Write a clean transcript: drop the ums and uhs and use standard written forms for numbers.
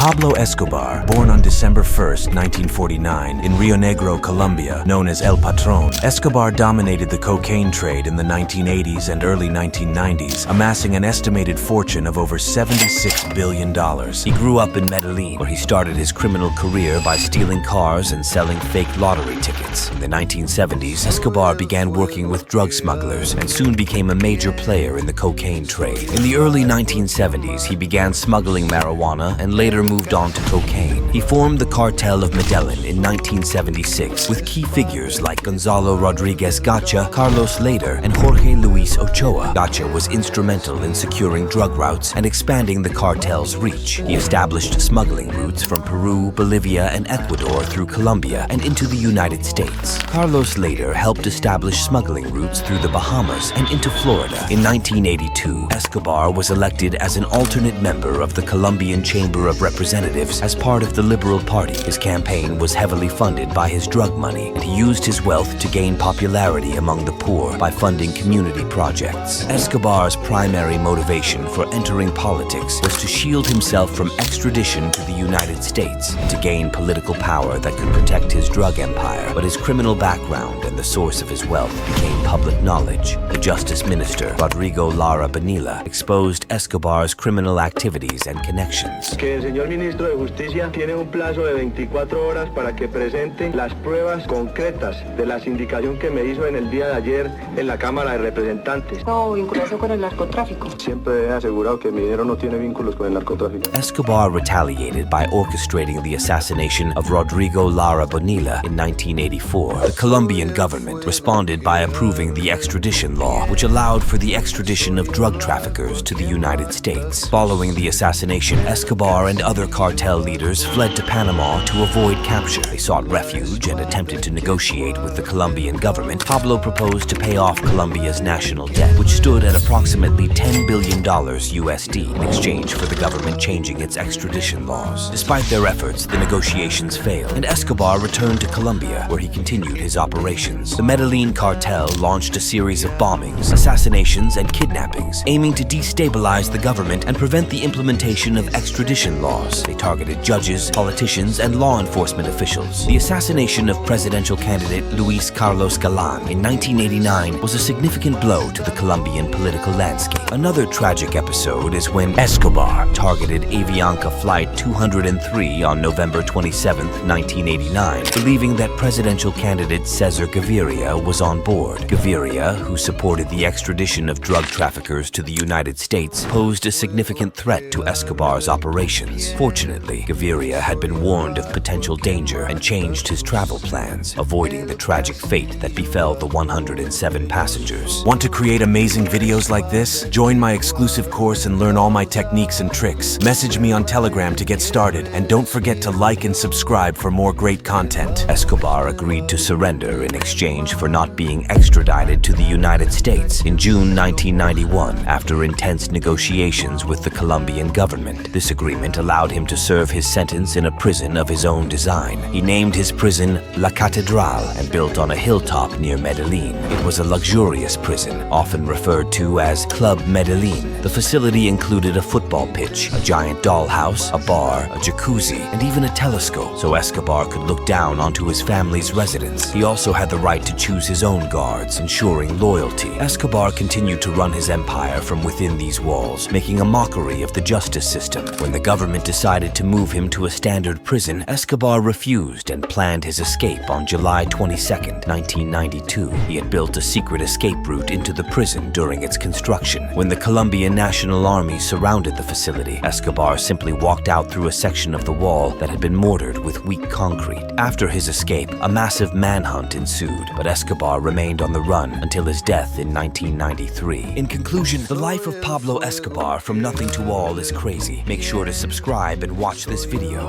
Pablo Escobar, born on December 1, 1949, in Rio Negro, Colombia, known as El Patron, Escobar dominated the cocaine trade in the 1980s and early 1990s, amassing an estimated fortune of over $76 billion. He grew up in Medellin, where he started his criminal career by stealing cars and selling fake lottery tickets. In the 1970s, Escobar began working with drug smugglers and soon became a major player in the cocaine trade. In the early 1970s, he began smuggling marijuana and later moved on to cocaine. He formed the Cartel of Medellin in 1976 with key figures like Gonzalo Rodriguez Gacha, Carlos Lader, and Jorge Luis Ochoa. Gacha was instrumental in securing drug routes and expanding the cartel's reach. He established smuggling routes from Peru, Bolivia, and Ecuador through Colombia and into the United States. Carlos Lader helped establish smuggling routes through the Bahamas and into Florida. In 1982, Escobar was elected as an alternate member of the Colombian Chamber of Representatives as part of the Liberal Party. His campaign was heavily funded by his drug money, and he used his wealth to gain popularity among the poor by funding community projects. Escobar's primary motivation for entering politics was to shield himself from extradition to the United States and to gain political power that could protect his drug empire. But his criminal background and the source of his wealth became public knowledge. The Justice Minister, Rodrigo Lara Bonilla, exposed Escobar's criminal activities and connections. Que el señor ministro de Justicia tiene un plazo de 24 horas para que presente las pruebas concretas de la sindicación que me hizo en el día de ayer en la Cámara de Representantes. No, vinculación con el narcotráfico. Siempre he asegurado que mi dinero no tiene vínculos con el narcotráfico. Escobar retaliated by orchestrating the assassination of Rodrigo Lara Bonilla in 1984. The Colombian government responded by approving the extradition law, which allowed for the extradition of drug traffickers to the United States. Following the assassination, Escobar and other cartel leaders fled to Panama to avoid capture. They sought refuge and attempted to negotiate with the Colombian government. Pablo proposed to pay off Colombia's national debt, which stood at approximately $10 billion USD, in exchange for the government changing its extradition laws. Despite their efforts, the negotiations failed, and Escobar returned to Colombia, where he continued his operations. The Medellin cartel launched a series of bombings, assassinations, and kidnappings, aiming to destabilize the government and prevent the implementation of extradition laws. They targeted judges, politicians, and law enforcement officials. The assassination of presidential candidate Luis Carlos Galán in 1989 was a significant blow to the Colombian political landscape. Another tragic episode is when Escobar targeted Avianca Flight 203 on November 27, 1989, believing that presidential candidate Cesar Gaviria was on board. Gaviria, who supported the extradition of drug traffickers to the United States, posed a significant threat to Escobar's operations. Fortunately, Gaviria had been warned of potential danger and changed his travel plans, avoiding the tragic fate that befell the 107 passengers. Want to create amazing videos like this? Join my exclusive course and learn all my techniques and tricks. Message me on Telegram to get started, and don't forget to like and subscribe for more great content. Escobar agreed to surrender in exchange for not being extradited to the United States in June 1991 after intense negotiations with the Colombian government. This agreement allowed him to serve his sentence in a prison of his own design. He named his prison La Catedral and built on a hilltop near Medellin. It was a luxurious prison, often referred to as Club Medellin. The facility included a football pitch, a giant dollhouse, a bar, a jacuzzi, and even a telescope, so Escobar could look down onto his family's residence. He also had the right to choose his own guards, ensuring loyalty. Escobar continued to run his empire from within these walls, making a mockery of the justice system. When the government decided to move him to a standard prison, Escobar refused and planned his escape on July 22, 1992. He had built a secret escape route into the prison during its construction. When the Colombian National Army surrounded the facility, Escobar simply walked out through a section of the wall that had been mortared with weak concrete. After his escape, a massive manhunt ensued, but Escobar remained on the run until his death in 1993. In conclusion, the life of Pablo Escobar from nothing to all is crazy. Make sure to subscribe and watch this video.